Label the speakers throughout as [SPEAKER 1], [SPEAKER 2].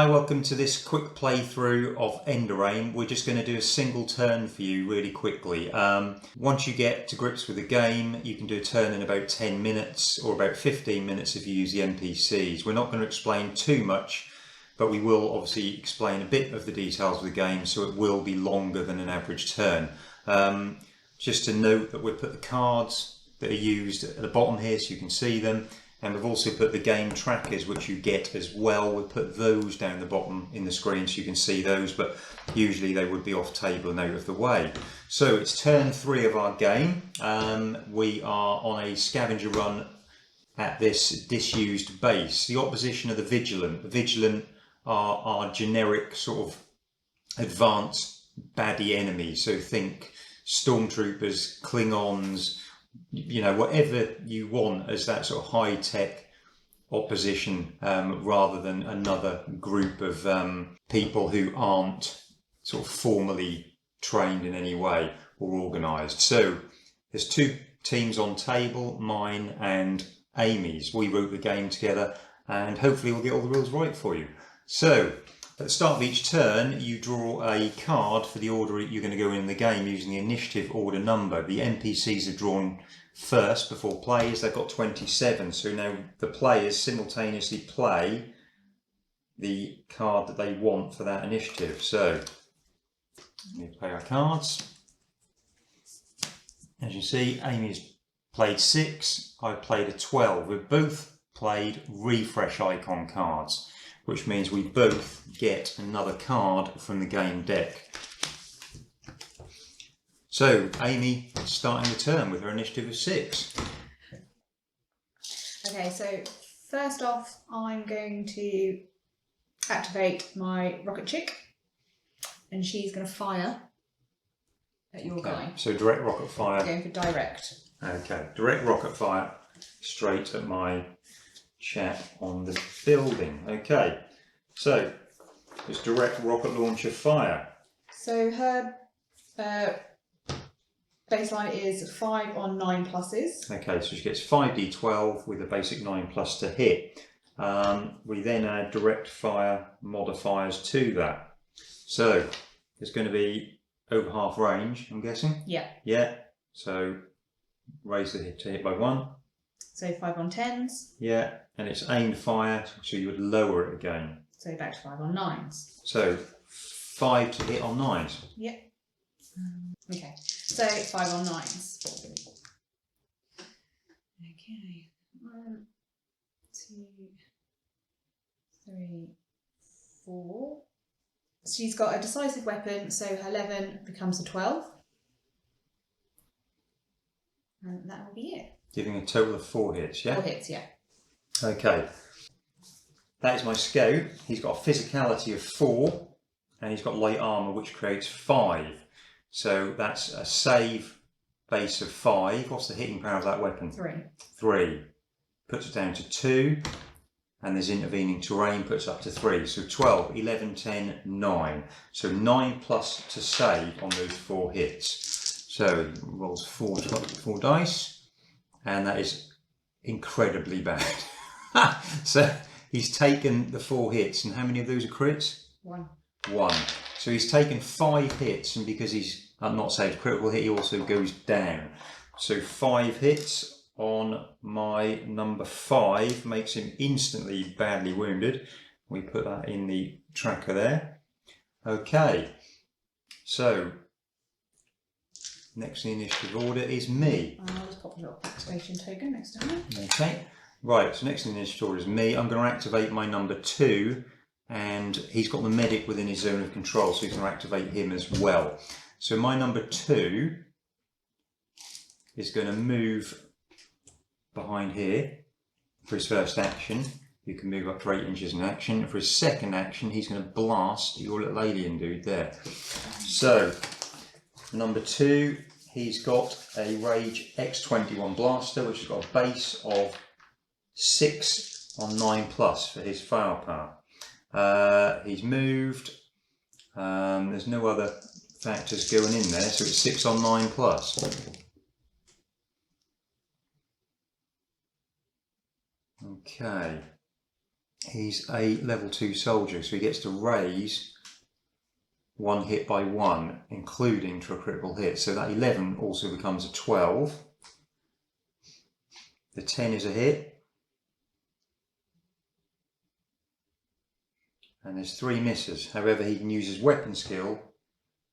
[SPEAKER 1] Hi, welcome to this quick playthrough of Enderain. We're just going to do a single turn for you really quickly. Once you get to grips with the game, you can do a turn in about 10 minutes or about 15 minutes if you use the NPCs. We're not going to explain too much, but we will obviously explain a bit of the details of the game, so it will be longer than an average turn. Just to note that we've put the cards that are used at the bottom here so you can see them. And we've also put the game trackers, which you get as well. We've put those down the bottom in the screen so you can see those, but usually they would be off table and out of the way. So it's turn 3 of our game. We are on a scavenger run at this disused base. The opposition are the Vigilant. The Vigilant are our generic sort of advanced baddie enemies. So think Stormtroopers, Klingons, you know, whatever you want as that sort of high-tech opposition, rather than another group of people who aren't sort of formally trained in any way or organised. So there's 2 teams on table, mine and Amy's. We wrote the game together and hopefully we'll get all the rules right for you. So at the start of each turn, you draw a card for the order you're going to go in the game using the initiative order number. The NPCs are drawn first before players. They've got 27, so now the players simultaneously play the card that they want for that initiative. So we play our cards. As you see, Amy's played 6, I played a 12. We've both played refresh icon cards, which means we both get another card from the game deck. So, Amy starting the turn with her initiative of 6.
[SPEAKER 2] Okay, so first off, I'm going to activate my rocket chick, and she's going to fire at your guy.
[SPEAKER 1] So direct rocket fire.
[SPEAKER 2] I'm going for direct.
[SPEAKER 1] Okay, direct rocket fire straight at my chap on the building. Okay, so just direct rocket launcher fire.
[SPEAKER 2] So her baseline is 5 on 9 pluses.
[SPEAKER 1] Okay, so she gets 5d12 with a basic 9 plus to hit. We then add direct fire modifiers to that. So there's going to be over half range, I'm guessing?
[SPEAKER 2] Yeah.
[SPEAKER 1] Yeah, so raise the hit to hit by 1.
[SPEAKER 2] So 5 on 10s.
[SPEAKER 1] Yeah, and it's aimed fire, so you would lower it again.
[SPEAKER 2] So back to 5 on 9s.
[SPEAKER 1] So 5 to hit on 9s.
[SPEAKER 2] Yep. Okay, so 5 on 9s. Okay. 1, 2, 3, 4. She's got a decisive weapon, so her 11 becomes a 12. And that will be it.
[SPEAKER 1] Giving a total of 4 hits, yeah?
[SPEAKER 2] 4 hits, yeah.
[SPEAKER 1] Okay. That is my scout. He's got a physicality of 4, and he's got light armour, which creates 5. So that's a save base of 5. What's the hitting power of that weapon?
[SPEAKER 2] 3.
[SPEAKER 1] 3. Puts it down to 2, and there's intervening terrain, puts up to 3. So 12, 11, 10, 9. So 9 plus to save on those 4 hits. So he rolls 4 dice, and that is incredibly bad. So he's taken the 4 hits, and how many of those are crits?
[SPEAKER 2] 1.
[SPEAKER 1] 1. So he's taken 5 hits, and because he's not saved critical hit, he also goes down. So 5 hits on my number 5 makes him instantly badly wounded. We put that in the tracker there. Okay, so next in the initiative order is me.
[SPEAKER 2] I'll just pop a little activation token next to her.
[SPEAKER 1] Okay, right, so next in the initiative order is me. I'm going to activate my number 2. And he's got the medic within his zone of control, so he's going to activate him as well. So my number 2 is going to move behind here for his first action. You can move up to 8 inches in action. For his second action, he's going to blast your little alien dude there. So number 2, he's got a Rage X21 blaster, which has got a base of 6 on 9 plus for his firepower. He's moved. There's no other factors going in there, so it's 6 on 9 plus. Okay. He's a level 2 soldier, so he gets to raise 1 hit by 1, including to a critical hit. So that 11 also becomes a 12. The 10 is a hit. And there's 3 misses. However, he can use his weapon skill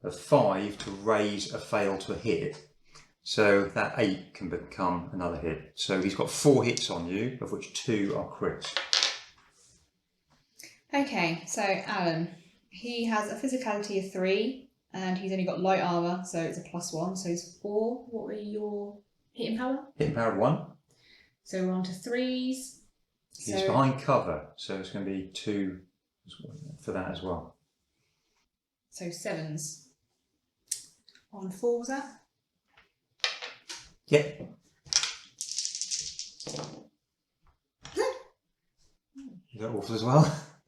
[SPEAKER 1] of 5 to raise a fail to a hit. So that 8 can become another hit. So he's got 4 hits on you, of which 2 are crits.
[SPEAKER 2] Okay, so Alan, he has a physicality of 3 and he's only got light armour, so it's a +1, so he's 4. What were your hitting power?
[SPEAKER 1] Hitting power of 1.
[SPEAKER 2] So we're on to 3s.
[SPEAKER 1] He's behind cover, so it's going to be 2 for that as well.
[SPEAKER 2] So 7s. On 4 was that?
[SPEAKER 1] Yep. Is that awful as well?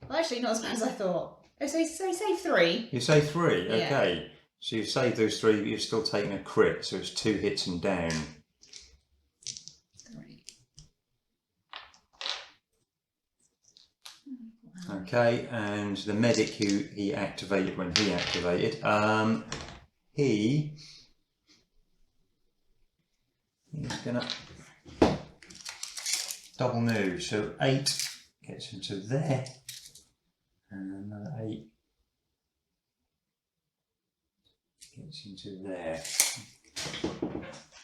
[SPEAKER 2] Well, actually, not as bad as I thought. Oh, so you say 3?
[SPEAKER 1] You say 3,
[SPEAKER 2] Yeah.
[SPEAKER 1] okay. So you've saved those 3, but you're still taking a crit, so it's 2 hits and down.
[SPEAKER 2] 3.
[SPEAKER 1] Okay, and the medic who he activated when he activated, he's gonna double move, so 8 gets into there, and another 8 gets into there.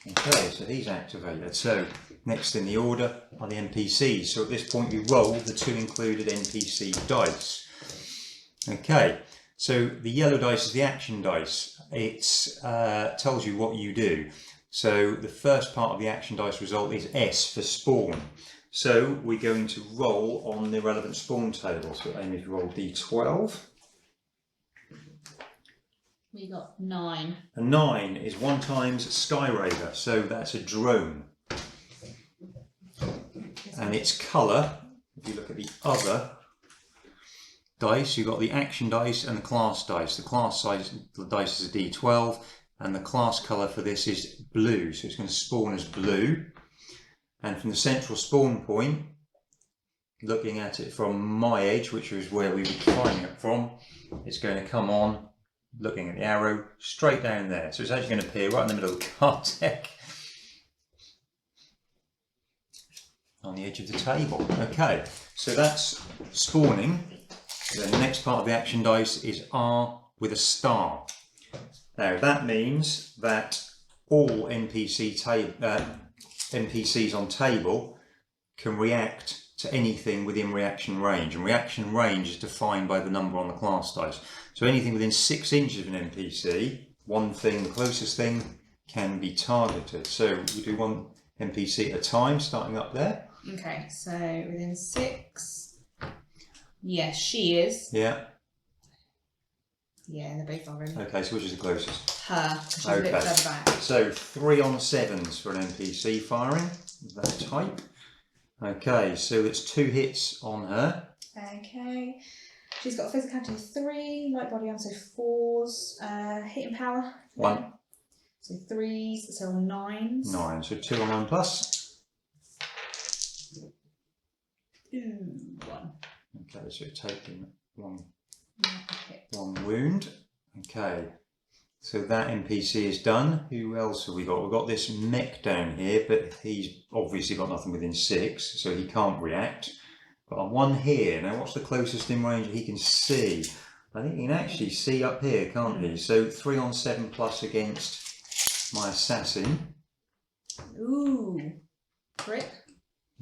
[SPEAKER 1] Okay, so he's activated. So next in the order are the NPCs. So at this point we roll the 2 included NPC dice. Okay, so the yellow dice is the action dice. It tells you what you do. So the first part of the action dice result is S for spawn. So we're going to roll on the relevant spawn table. So aim if you roll D12.
[SPEAKER 2] We got 9.
[SPEAKER 1] A 9 is 1 times Sky Raider, so that's a drone. And its colour, if you look at the other dice, you've got the action dice and the class dice. The class size, the dice is a D12, and the class colour for this is blue, so it's going to spawn as blue. And from the central spawn point, looking at it from my edge, which is where we were firing it from, it's going to come on, looking at the arrow, straight down there. So it's actually going to appear right in the middle of the card deck, on the edge of the table. Okay, so that's spawning. The next part of the action dice is R with a star. Now that means that all NPCs on table can react to anything within reaction range, and reaction range is defined by the number on the class dice. So anything within 6 inches of an NPC, one thing, the closest thing, can be targeted. So we do 1 NPC at a time, starting up there.
[SPEAKER 2] Okay, so within 6. Yes, she is.
[SPEAKER 1] Yeah.
[SPEAKER 2] Yeah, they both are really.
[SPEAKER 1] Okay, so which is the closest?
[SPEAKER 2] Her, because she's a bit further back.
[SPEAKER 1] So 3 on 7s for an NPC firing, of that type. Okay, so it's 2 hits on her.
[SPEAKER 2] Okay. She's got a physicality of 3, light body armor, so 4s, hitting power.
[SPEAKER 1] 1.
[SPEAKER 2] So 3s, so 9s.
[SPEAKER 1] 9, so 2 on 9 plus.
[SPEAKER 2] Ooh, 1.
[SPEAKER 1] Okay, so taking 1
[SPEAKER 2] Hit.
[SPEAKER 1] wound. Okay, so that NPC is done. Who else have we got? We've got this mech down here, but he's obviously got nothing within 6, so he can't react. But on 1 here, now what's the closest in range he can see? I think he can actually see up here, can't he? So 3 on 7 plus against my assassin.
[SPEAKER 2] Ooh, crit.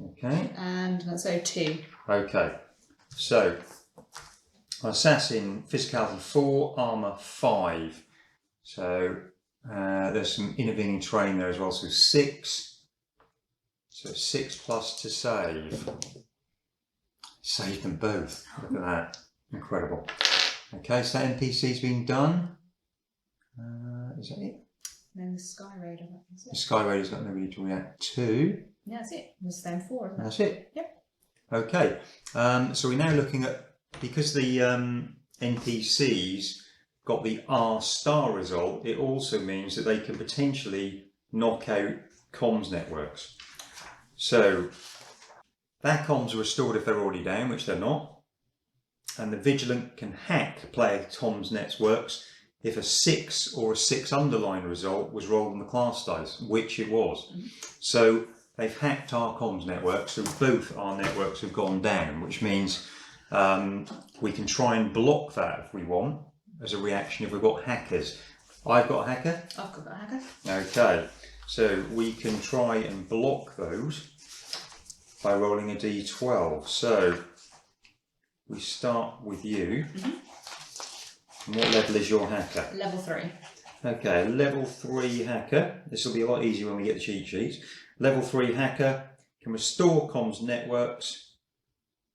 [SPEAKER 1] Okay.
[SPEAKER 2] And so 2.
[SPEAKER 1] Okay, so assassin, physicality 4, armour 5. So there's some intervening terrain there as well, so 6. So 6 plus to save. Saved them both. Look at that. Incredible. Okay, so that NPC's been done. Is that it?
[SPEAKER 2] And then the Sky Raider.
[SPEAKER 1] The Sky Raider's got nobody to react to.
[SPEAKER 2] Yeah, that's it. There's then 4, isn't it?
[SPEAKER 1] That's it.
[SPEAKER 2] Yep.
[SPEAKER 1] Okay, so we're now looking at, because the NPCs got the R star result, it also means that they can potentially knock out comms networks. So Their comms are restored if they're already down, which they're not. And the Vigilant can hack player Tom's networks if a 6 or a 6 underline result was rolled on the class dice, which it was. So they've hacked our comms network, so both our networks have gone down, which means we can try and block that if we want, as a reaction if we've got hackers. I've got a hacker.
[SPEAKER 2] I've got a hacker.
[SPEAKER 1] Okay, so we can try and block those by rolling a d12. So we start with you. And what level is your hacker?
[SPEAKER 2] Level 3.
[SPEAKER 1] Okay, level 3 hacker. This will be a lot easier when we get the cheat sheets. Level 3 hacker can restore comms networks.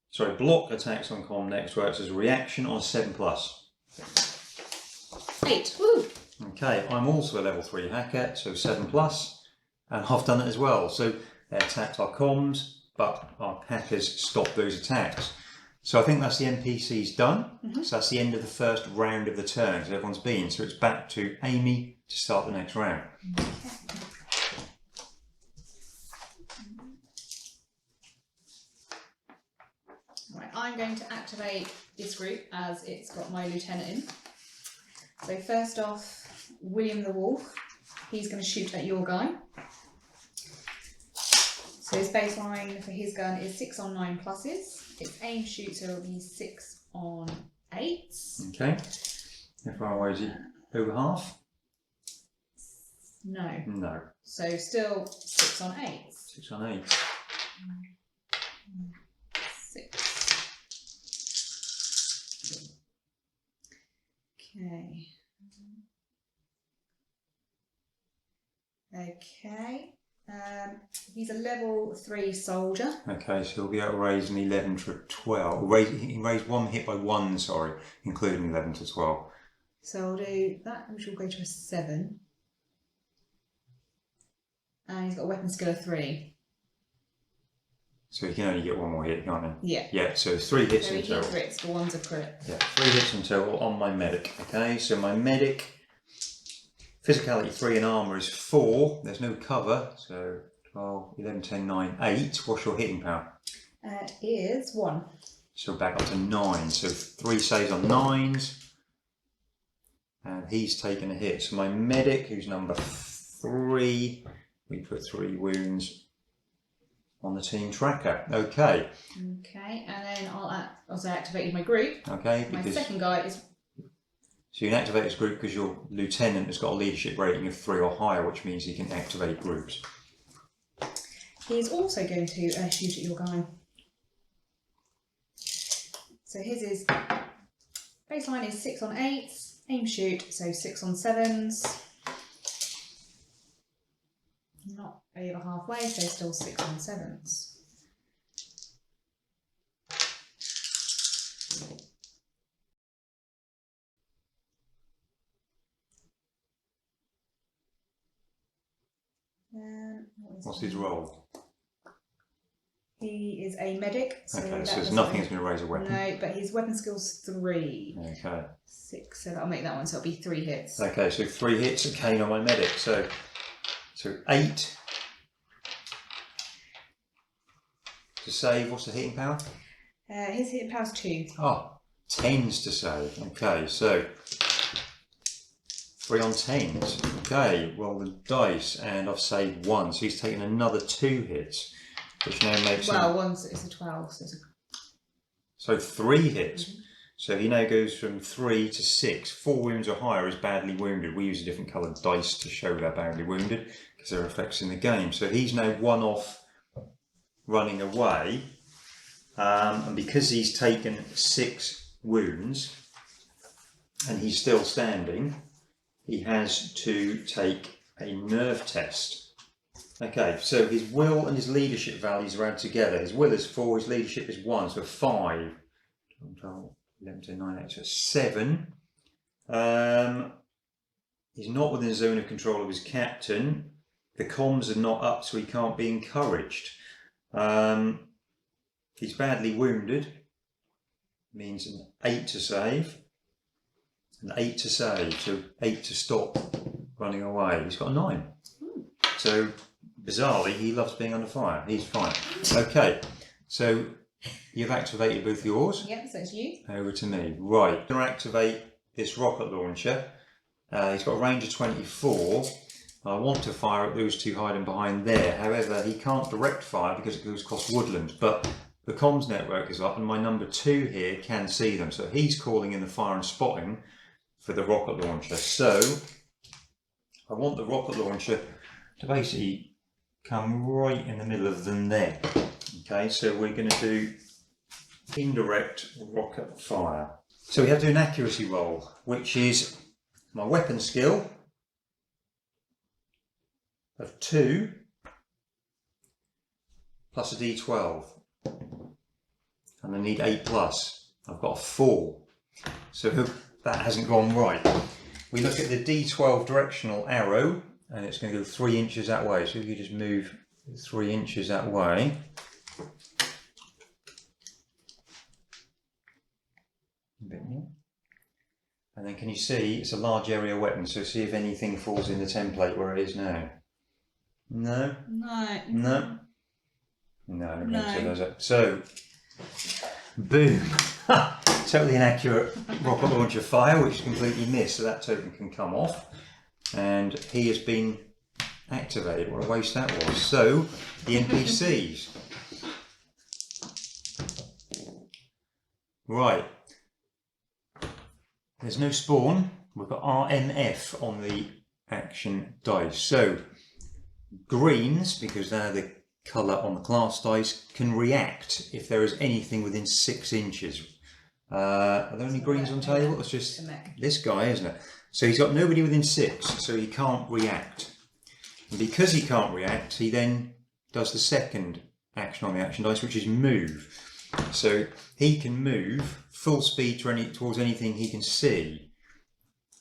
[SPEAKER 1] Sorry, block attacks on comm networks as a reaction on a 7+.
[SPEAKER 2] 8. Woo!
[SPEAKER 1] Okay, I'm also a level 3 hacker, so 7+, and I've done it as well. So they attacked our comms, but our hackers stopped those attacks. So I think that's the NPCs done. So that's the end of the first round of the turn. So everyone's been. So it's back to Amy to start the next round.
[SPEAKER 2] Right, I'm going to activate this group as it's got my lieutenant in. So first off, William the Wolf. He's going to shoot at your guy. So his baseline for his gun is 6 on 9 pluses. Its aim shoot, so it'll be 6 on 8s.
[SPEAKER 1] Okay. How far away is it? Over half?
[SPEAKER 2] No.
[SPEAKER 1] No.
[SPEAKER 2] So still 6 on 8s.
[SPEAKER 1] 6 on 8.
[SPEAKER 2] 6. Okay. Okay. He's a level 3 soldier.
[SPEAKER 1] Okay, so he'll be able to raise an 11 to 12. He can raise 1 hit by 1, sorry, including 11 to 12.
[SPEAKER 2] So I'll do that, which will go to a 7. And he's got a weapon skill of 3.
[SPEAKER 1] So he can only get 1 more hit, can't he?
[SPEAKER 2] Yeah.
[SPEAKER 1] Yeah, so 3 hits
[SPEAKER 2] So
[SPEAKER 1] in
[SPEAKER 2] he
[SPEAKER 1] total.
[SPEAKER 2] crits, but one's a crit.
[SPEAKER 1] Yeah, 3 hits in total on my medic. Okay, so my medic, physicality 3 and armour is 4. There's no cover, so 12, 11, 10, 9, 8. What's your hitting power?
[SPEAKER 2] Is 1.
[SPEAKER 1] So back up to 9. So 3 saves on 9s. And he's taken a hit. So my medic, who's number 3, we put 3 wounds on the team tracker. Okay.
[SPEAKER 2] Okay, and then I'll also activate my group.
[SPEAKER 1] Okay,
[SPEAKER 2] My
[SPEAKER 1] because
[SPEAKER 2] second guy is...
[SPEAKER 1] so you can activate this group because your lieutenant has got a leadership rating of 3 or higher, which means he can activate groups.
[SPEAKER 2] He's also going to shoot at your guy. So his is baseline is 6 on 8s, aim shoot, so 6 on 7s. Not over halfway, so still 6 on 7s.
[SPEAKER 1] What's his role?
[SPEAKER 2] He is a medic. So
[SPEAKER 1] Okay, so there's nothing that's going to raise a weapon.
[SPEAKER 2] No, but his weapon skill's 3.
[SPEAKER 1] Okay.
[SPEAKER 2] 6, so that'll make that one, so it'll be 3 hits.
[SPEAKER 1] Okay, so 3 hits, okay, on my medic. So 8 to save. What's the hitting power?
[SPEAKER 2] His hitting power's 2.
[SPEAKER 1] Oh, 10s to save. Okay, so 3 on 10s. Okay, roll the dice, and I've saved 1, so he's taken another 2 hits, which now makes him...
[SPEAKER 2] one's it's a 12, so it's a...
[SPEAKER 1] So 3 hits. So he now goes from 3 to 6. 4 wounds or higher is badly wounded. We use a different coloured dice to show they're badly wounded because there are effects in the game. So he's now 1 off running away. And because he's taken 6 wounds and he's still standing, he has to take a nerve test. Okay, so his will and his leadership values are added together. His will is 4, his leadership is 1, so 5. 11 to 9, 8, so 7. He's not within the zone of control of his captain. The comms are not up, so he can't be encouraged. He's badly wounded. Means an 8 to save. An 8 to save, so 8 to stop running away. He's got a 9. So bizarrely, he loves being under fire. He's fine. Okay, So you've activated both yours.
[SPEAKER 2] Yep, so it's you.
[SPEAKER 1] Over to me. Right, I'm going to activate this rocket launcher. He's got a range of 24. I want to fire at those two hiding behind there. However, he can't direct fire because it goes across woodland. But the comms network is up and my number 2 here can see them. So he's calling in the fire and spotting for the rocket launcher. So I want the rocket launcher to basically come right in the middle of them there. Okay, so we're going to do indirect rocket fire. So we have to do an accuracy roll, which is my weapon skill of 2 plus a d12. And I need 8 plus. I've got a 4. So that hasn't gone right. We look at the d12 directional arrow and it's going to go 3 inches that way. So if you just move 3 inches that way. A bit more. And then can you see it's a large area weapon, so see if anything falls in the template where it is now. No?
[SPEAKER 2] No.
[SPEAKER 1] No? No, I don't think so, does it? So, boom! Totally inaccurate rocket launcher fire, which is completely missed, so that token can come off. And he has been activated. What a waste that was. So, the NPCs. Right. There's no spawn. We've got RMF on the action dice. So, greens, because they're the colour on the class dice, can react if there is anything within 6 inches. Are there any greens on table? It's just this guy, isn't it? So he's got nobody within 6, so he can't react. And because he can't react, he then does the second action on the action dice, which is move. So he can move full speed towards anything he can see.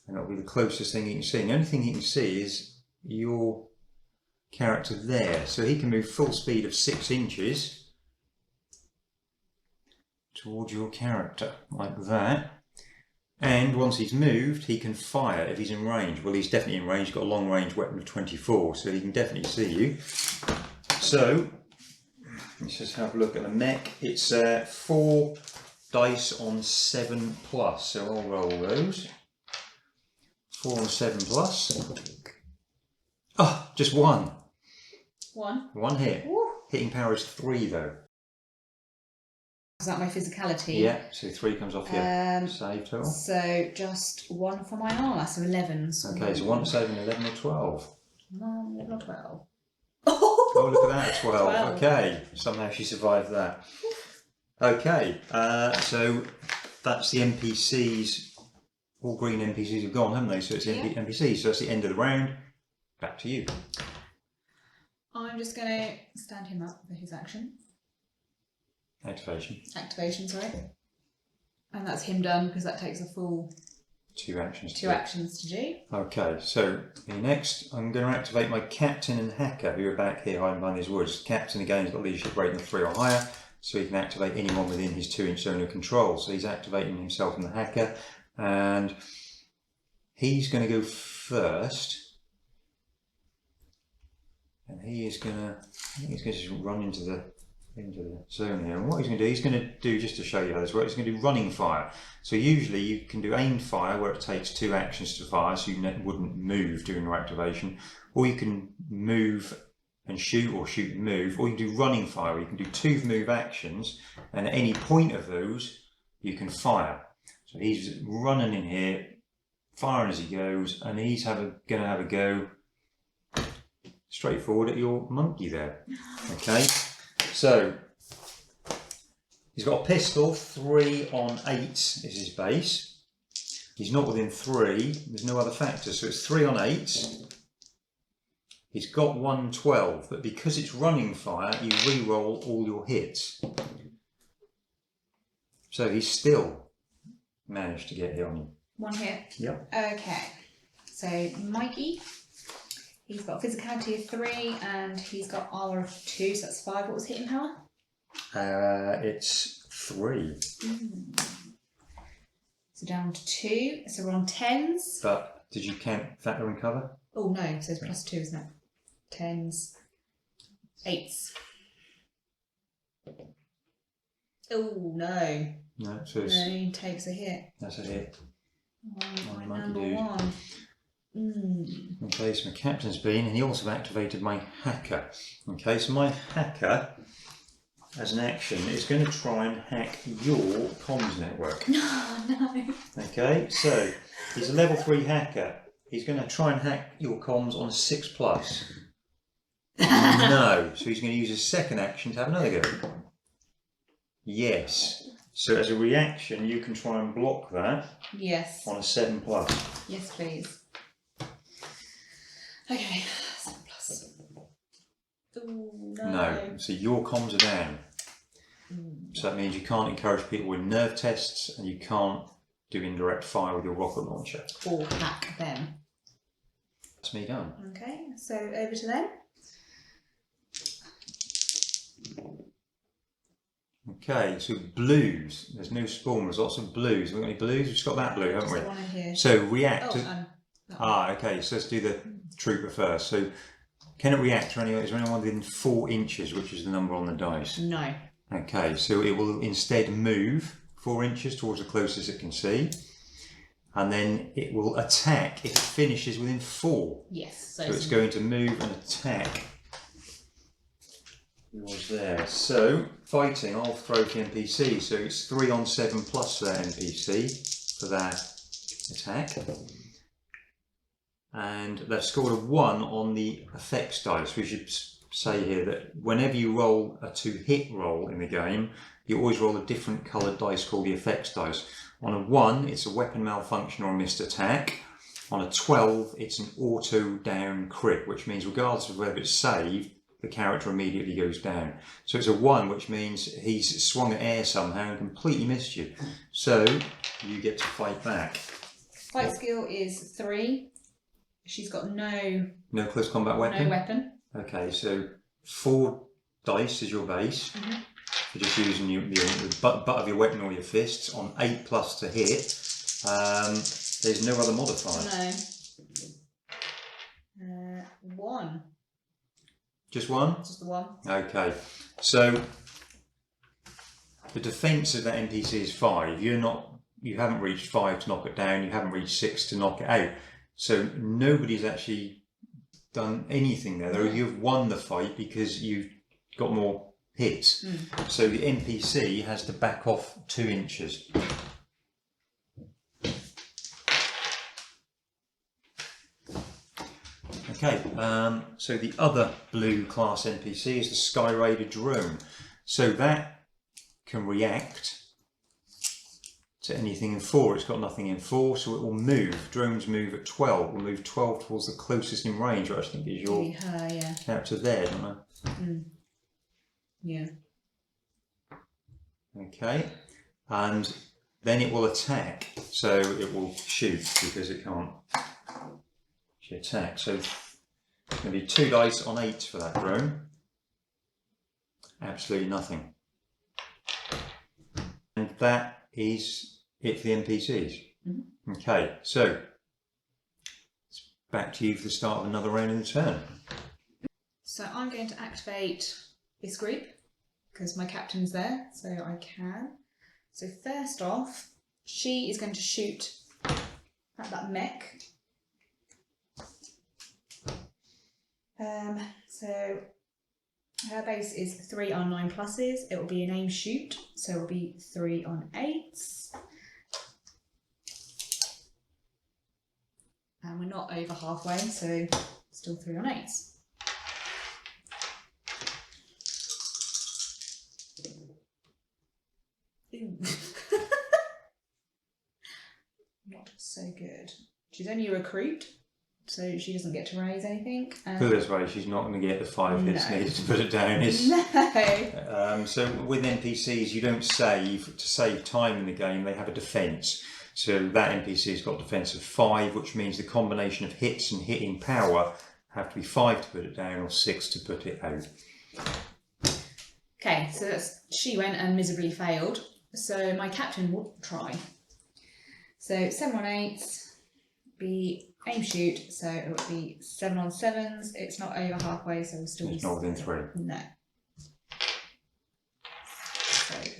[SPEAKER 1] And that'll be the closest thing he can see. And the only thing he can see is your character there. So he can move full speed of 6 inches towards your character, like that. And once he's moved, he can fire if he's in range. Well, he's definitely in range. He's got a long range weapon of 24, so he can definitely see you. So let's just have a look at the mech. It's 4 dice on 7 plus, so I'll roll those. 4 on 7 plus. Oh, just 1.
[SPEAKER 2] 1.
[SPEAKER 1] 1 hit.
[SPEAKER 2] Woo.
[SPEAKER 1] Hitting power is 3 though.
[SPEAKER 2] Is that my physicality?
[SPEAKER 1] Yeah, so 3 comes off your save total.
[SPEAKER 2] So just 1 for my armour, so 11. So
[SPEAKER 1] okay, so 1 7, 11 or 12.
[SPEAKER 2] No, 11 or 12.
[SPEAKER 1] Oh, look at that, 12.
[SPEAKER 2] 12.
[SPEAKER 1] Okay, somehow she survived that. Okay, so that's the NPCs. All green NPCs have gone, haven't they? So it's the NPCs. So that's the end of the round. Back to you.
[SPEAKER 2] I'm just going to stand him up for his action. Activation, sorry. And that's him done because that takes a full
[SPEAKER 1] 2 actions.
[SPEAKER 2] 2 actions to do.
[SPEAKER 1] Okay, so next I'm going to activate my captain and hacker who are back here hiding behind these woods. Captain again has got leadership rating of 3 or higher, so he can activate anyone within his 2-inch zone of control. So he's activating himself and the hacker, and he's going to go first. And he is going to, I think he's going to just run into the zone here. And what he's going to do, just to show you how this works, he's going to do running fire. So usually you can do aimed fire where it takes 2 actions to fire, so you wouldn't move during your activation. Or you can move and shoot, or shoot and move. Or you can do running fire where you can do 2 move actions, and at any point of those you can fire. So he's running in here, firing as he goes, and he's going to have a go straight forward at your monkey there. Okay. So, he's got a pistol, 3 on 8 is his base. He's not within 3, there's no other factor, so it's 3 on 8. He's got 112, but because it's running fire, you re-roll all your hits. So he's still managed to get hit on you. 1 hit? Yep.
[SPEAKER 2] Okay, so Mikey. He's got physicality of 3 and he's got armour of 2, so that's 5. What was hitting power?
[SPEAKER 1] It's 3.
[SPEAKER 2] So down to 2. So we're on 10s.
[SPEAKER 1] But did you count factor and cover?
[SPEAKER 2] Oh no, so it's plus 2, isn't it? 10s. 8s. Oh no.
[SPEAKER 1] No, so
[SPEAKER 2] No, he takes a hit.
[SPEAKER 1] that's a hit.
[SPEAKER 2] My
[SPEAKER 1] monkey
[SPEAKER 2] number
[SPEAKER 1] dude.
[SPEAKER 2] 1. Mm.
[SPEAKER 1] Okay, so my captain's been, and he also activated my hacker. Okay, so my hacker, as an action, is going to try and hack your comms network.
[SPEAKER 2] No.
[SPEAKER 1] Okay, so he's a level 3 hacker. He's going to try and hack your comms on a 6+. No, so he's going to use his second action to have another go. Yes. So as a reaction, you can try and block that.
[SPEAKER 2] Yes.
[SPEAKER 1] On a 7+.
[SPEAKER 2] Yes, please. Okay, 7+. Ooh, no.
[SPEAKER 1] No. So your comms are down. So that means you can't encourage people with nerve tests, and you can't do indirect fire with your rocket launcher.
[SPEAKER 2] Or hack them.
[SPEAKER 1] That's me done.
[SPEAKER 2] Okay, so over to them.
[SPEAKER 1] Okay, so blues. There's no spawn, there's lots of blues. Have we got any blues? We've just got that blue, haven't we?
[SPEAKER 2] There's one in here.
[SPEAKER 1] So react.
[SPEAKER 2] Oh,
[SPEAKER 1] okay, so let's do the trooper first. So can it react to anyone? Is there anyone within 4 inches, which is the number on the dice?
[SPEAKER 2] No.
[SPEAKER 1] Okay, so it will instead move 4 inches towards the closest it can see. And then it will attack if it finishes within 4.
[SPEAKER 2] Yes.
[SPEAKER 1] So it's going to move and attack. Yours there. So fighting, I'll throw the NPC. So it's 3 on 7 plus for that NPC for that attack. And they've scored a 1 on the effects dice. We should say here that whenever you roll a 2-hit roll in the game, you always roll a different coloured dice called the effects dice. On a 1, it's a weapon malfunction or a missed attack. On a 12, it's an auto down crit, which means regardless of whether it's saved, the character immediately goes down. So it's a 1, which means he's swung at air somehow and completely missed you. So you get to fight back.
[SPEAKER 2] Fight skill is 3. She's got no
[SPEAKER 1] close combat weapon?
[SPEAKER 2] No weapon.
[SPEAKER 1] Okay, so 4 dice is your base. You're just using the butt of your weapon or your fists. On 8+ to hit, there's no other modifier.
[SPEAKER 2] No. 1.
[SPEAKER 1] Just 1?
[SPEAKER 2] Just the 1.
[SPEAKER 1] Okay, so the defence of that NPC is 5. You haven't reached 5 to knock it down. You haven't reached 6 to knock it out. So nobody's actually done anything there. Though you've won the fight because you've got more hits. So the NPC has to back off 2 inches. Okay, so the other blue class NPC is the Sky Raider drone. So that can react to anything in 4. It's got nothing in 4, so it will move. Drones move at 12. It will move 12 towards the closest in range, which I think is your character there, don't I?
[SPEAKER 2] Yeah.
[SPEAKER 1] Okay, and then it will attack. So it will shoot because it can't attack. So it's going to be 2 dice on 8 for that drone. Absolutely nothing. And that is it for the NPCs. Okay, so it's back to you for the start of another round of the turn.
[SPEAKER 2] So I'm going to activate this group because my captain's there, so I can. So first off, she is going to shoot at that mech. So her base is 3 on 9 pluses. It will be an aim shoot, so it will be 3 on 8s. And we're not over halfway, so still 3 on 8s. Ooh. Not so good. She's only a recruit, so she doesn't get to raise anything.
[SPEAKER 1] Put it this way, she's not going to get the 5 hits needed to put it down.
[SPEAKER 2] No.
[SPEAKER 1] So with NPCs, you don't save to save time in the game. They have a defence. So that NPC's got defence of 5, which means the combination of hits and hitting power have to be 5 to put it down or 6 to put it out.
[SPEAKER 2] Okay, so she went and miserably failed. So my captain will try. So 7 on 8s, be aim shoot, so it would be 7 on 7s. It's not over halfway, so we'll still
[SPEAKER 1] It's not within 3.
[SPEAKER 2] No.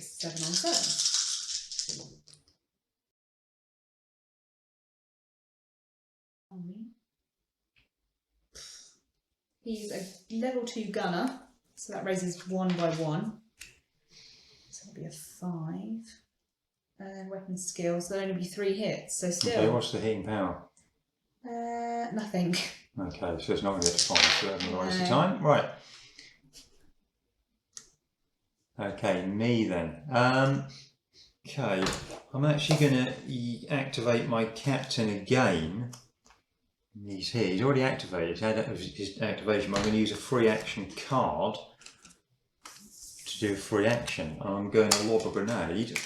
[SPEAKER 2] So 7 on 7. He's a level 2 gunner, so that raises 1 by 1. So that'll be a 5. And weapon skills, so there'll only be 3 hits, so still.
[SPEAKER 1] Okay, what's the hitting power?
[SPEAKER 2] Nothing.
[SPEAKER 1] Okay, so it's not going to get to 5, so that's a waste of time. Right. Okay, me then. Okay, I'm actually going to activate my captain again. He's here. He's already activated. His activation. I'm going to use a free action card to do a free action. I'm going to lob a grenade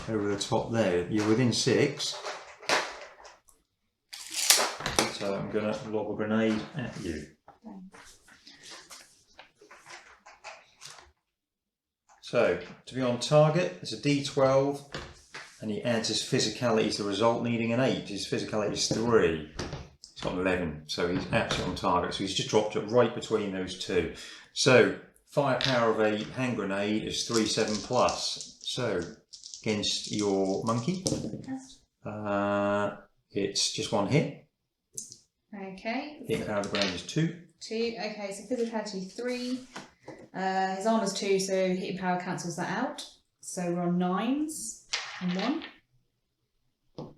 [SPEAKER 1] over the top there. You're within 6. So I'm going to lob a grenade at you. So, to be on target, it's a D12, and he adds his physicality to the result, needing an 8. His physicality is 3. He's got an 11, so he's absolutely on target. So he's just dropped it right between those two. So, firepower of a hand grenade is 3/7 plus. So, against your monkey, it's just 1 hit.
[SPEAKER 2] Okay.
[SPEAKER 1] Hit power of the grenade is 2.
[SPEAKER 2] 2. Okay, so physicality 3. His armor's 2, so hitting power cancels that out. So we're on 9s and 1.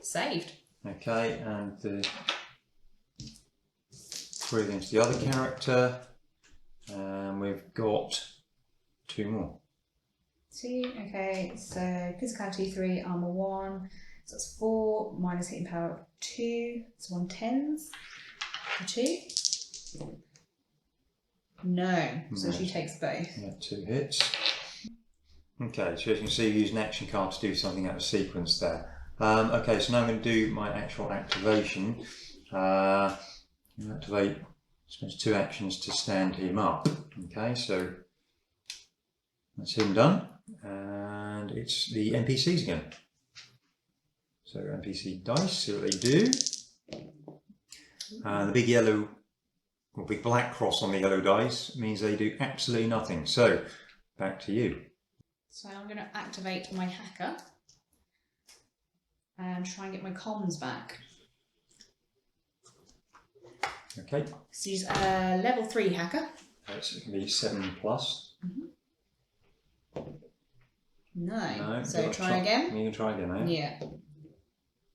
[SPEAKER 2] Saved.
[SPEAKER 1] Okay, and the 3 against the other character. And we've got 2 more.
[SPEAKER 2] 2. Okay, so physicality 3, armor 1. So that's 4 minus hitting power of 2. So 1 10s for 2. No, so she takes both.
[SPEAKER 1] Yeah, 2 hits. Okay, so as you can see, you use an action card to do something out of sequence there. Okay, so now I'm going to do my actual activation. Activate, spends 2 actions to stand him up. Okay, so that's him done. And it's the NPCs again. So NPC dice, see what they do. The big yellow or big black cross on the yellow dice means they do absolutely nothing. So, back to you.
[SPEAKER 2] So I'm going to activate my hacker and try and get my comms back.
[SPEAKER 1] Okay.
[SPEAKER 2] So he's a level 3 hacker.
[SPEAKER 1] So it can be 7 plus.
[SPEAKER 2] No. So try again.
[SPEAKER 1] You can try again, eh?
[SPEAKER 2] Yeah.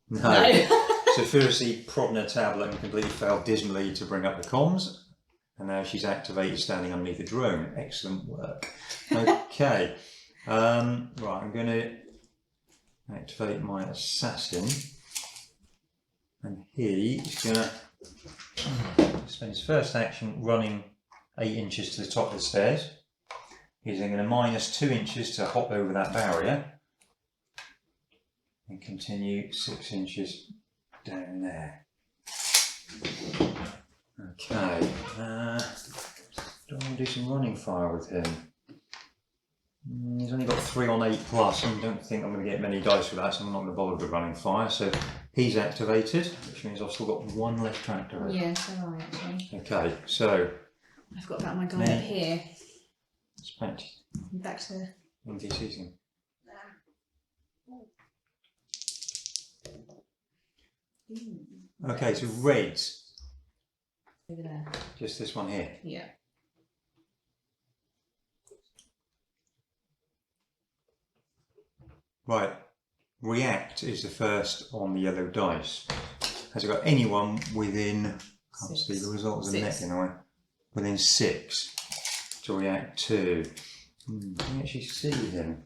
[SPEAKER 1] No. So furiously prodding her tablet and completely failed dismally to bring up the comms. And now she's activated standing underneath the drone. Excellent work. Okay. Right, I'm going to activate my assassin. And he is going to spend his first action running 8 inches to the top of the stairs. He's then going to minus 2 inches to hop over that barrier. And continue 6 inches down there. Okay, do I want to do some running fire with him? He's only got 3 on 8 plus, and I don't think I'm going to get many dice for that, so I'm not going to bother with running fire. So he's activated, which means I've still got 1 left to activate.
[SPEAKER 2] Yeah, so am I actually.
[SPEAKER 1] Okay, so
[SPEAKER 2] I forgot about my guy up here. Back to
[SPEAKER 1] NPCs again. Okay, so reds.
[SPEAKER 2] Over there.
[SPEAKER 1] Just this one here.
[SPEAKER 2] Yeah.
[SPEAKER 1] Right. React is the first on the yellow dice. Has it got anyone within, can't
[SPEAKER 2] 6.
[SPEAKER 1] see the results of the
[SPEAKER 2] 6.
[SPEAKER 1] neck anyway, within 6 to react to? Can you actually see him?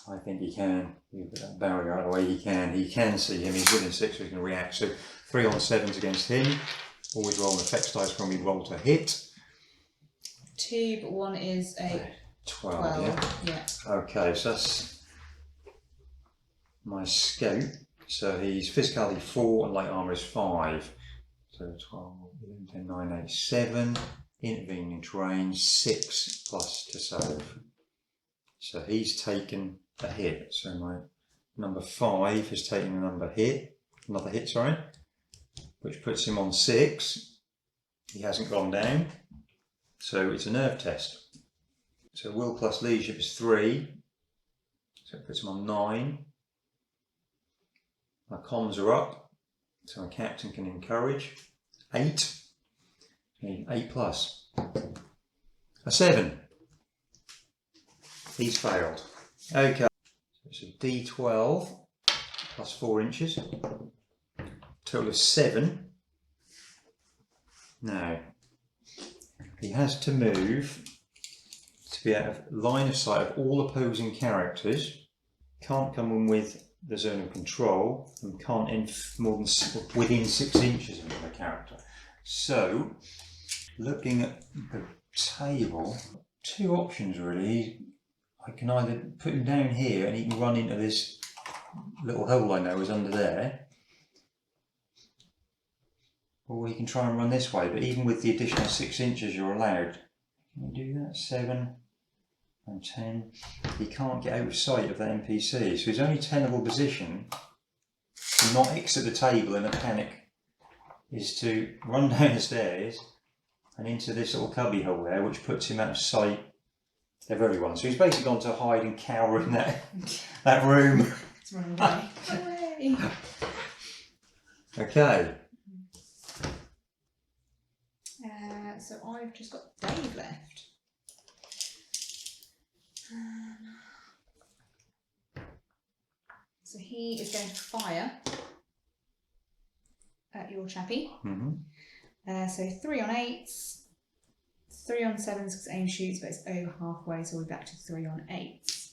[SPEAKER 1] I think he can. You put that barrier out of the way, he can see him. He's within 6, so he's going to react. So 3 on 7s against him. Always roll an effects dice when we roll to hit.
[SPEAKER 2] 2, but 1 is a
[SPEAKER 1] 12.
[SPEAKER 2] Yeah.
[SPEAKER 1] Okay, so that's my scout. So he's physicality 4 and light armour is 5. So 12, 11, 10, 9, 8, 7. Intervening terrain 6 plus to save. So he's taken a hit. So my number 5 has taken another hit, sorry, which puts him on 6. He hasn't gone down, so it's a nerve test. So will plus leadership is 3. So it puts him on 9. My comms are up, so my captain can encourage. 8. 8 plus. A 7. He's failed. Okay. So it's a D12 plus 4 inches. Total of 7. Now, he has to move to be out of line of sight of all opposing characters. Can't come in with the zone of control and can't end more than within 6 inches of the character. So, looking at the table, 2 options really. I can either put him down here and he can run into this little hole I know is under there, or he can try and run this way, but even with the additional 6 inches you're allowed. Can you do that? 7 and 10. He can't get out of sight of that NPC, so his only tenable position to not exit the table in a panic is to run down the stairs and into this little cubby hole there, which puts him out of sight of everyone. So he's basically gone to hide and cower in that room.
[SPEAKER 2] It's running away.
[SPEAKER 1] Okay.
[SPEAKER 2] So I've just got Dave left. So he is going to fire at your chappie. So 3 on 8s, 3 on 7s because aim shoots, but it's over halfway, so we're back to 3 on 8s.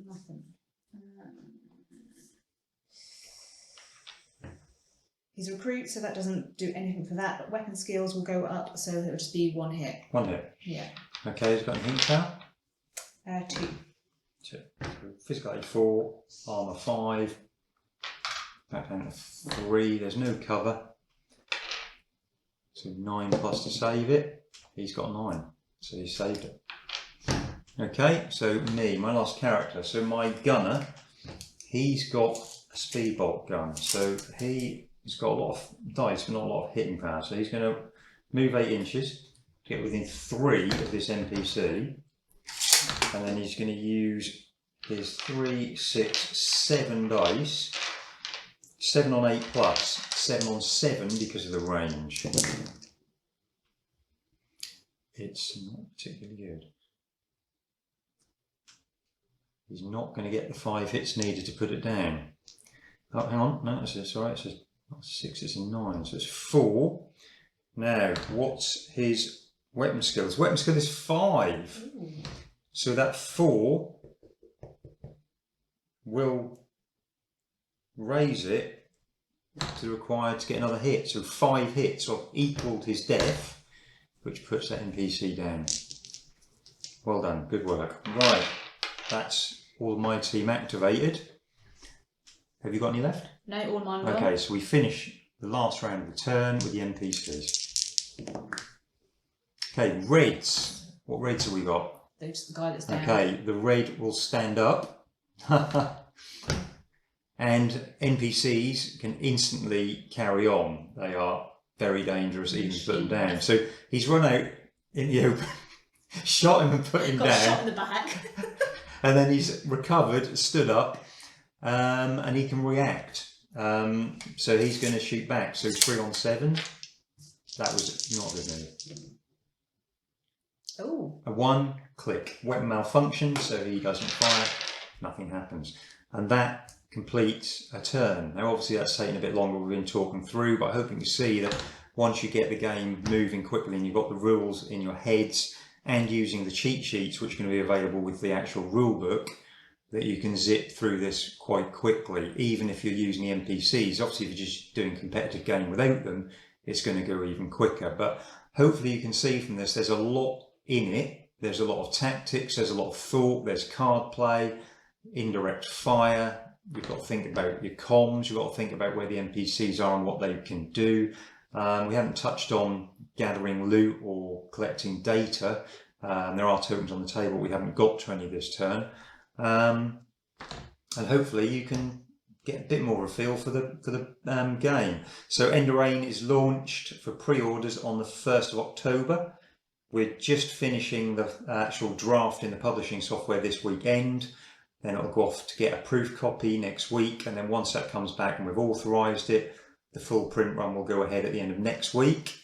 [SPEAKER 2] Nothing. He's recruit, so that doesn't do anything for that, but weapon skills will go up, so it'll just be 1 hit.
[SPEAKER 1] 1 hit?
[SPEAKER 2] Yeah.
[SPEAKER 1] Okay, he's got any heat power?
[SPEAKER 2] 2.
[SPEAKER 1] 2. Physicality 4, armour 5, back down to 3, there's no cover. So 9 plus to save it. He's got 9, so he saved it. Okay, so me, my last character. So my gunner, he's got a speedbolt gun, so he's got a lot of dice but not a lot of hitting power. So he's going to move 8 inches to get within 3 of this NPC, and then he's going to use his 3, 6, 7 dice. 7 on 8 plus, 7 on 7 because of the range. It's not particularly good. He's not going to get the 5 hits needed to put it down. Oh, hang on, no, that's alright, it's not 6, it's a 9, so it's 4. Now, what's his weapon skill? His weapon skill is 5. Ooh. So that 4 will raise it to require to get another hit. So 5 hits have equalled his death, which puts that NPC down. Well done, good work. Right, that's all of my team activated. Have you got any left?
[SPEAKER 2] No, all mine are.
[SPEAKER 1] Okay, so we finish the last round of the turn with the NPCs. Okay, reds. What reds have we got?
[SPEAKER 2] There's the guy that's down.
[SPEAKER 1] Okay, the red will stand up. And NPCs can instantly carry on. They are very dangerous even to put them down. So he's run out in the open, shot him and put him down.
[SPEAKER 2] Got shot in the back.
[SPEAKER 1] And then he's recovered, stood up, and he can react. So he's going to shoot back. So 3 on 7. That was not a good move.
[SPEAKER 2] Oh.
[SPEAKER 1] A 1 click. Weapon malfunction, so he doesn't fire. Nothing happens. And that completes a turn. Now obviously that's taken a bit longer, we've been talking through, but I hope you can see that once you get the game moving quickly and you've got the rules in your heads and using the cheat sheets which are going to be available with the actual rule book, that you can zip through this quite quickly, even if you're using the NPCs. Obviously if you're just doing competitive game without them, it's going to go even quicker. But hopefully you can see from this there's a lot in it. There's a lot of tactics, there's a lot of thought, there's card play, indirect fire. You've got to think about your comms, you've got to think about where the NPCs are and what they can do. We haven't touched on gathering loot or collecting data. There are tokens on the table, we haven't got to any this turn. And hopefully you can get a bit more of a feel for the game. So Enderain is launched for pre-orders on the 1st of October. We're just finishing the actual draft in the publishing software this weekend. Then it'll go off to get a proof copy next week, and then once that comes back and we've authorised it, the full print run will go ahead at the end of next week.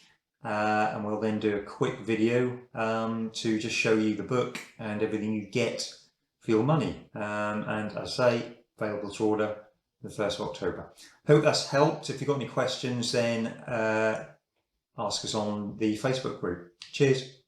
[SPEAKER 1] And we'll then do a quick video to just show you the book and everything you get for your money. And as I say, available to order the 1st of October. Hope that's helped. If you've got any questions, then ask us on the Facebook group. Cheers.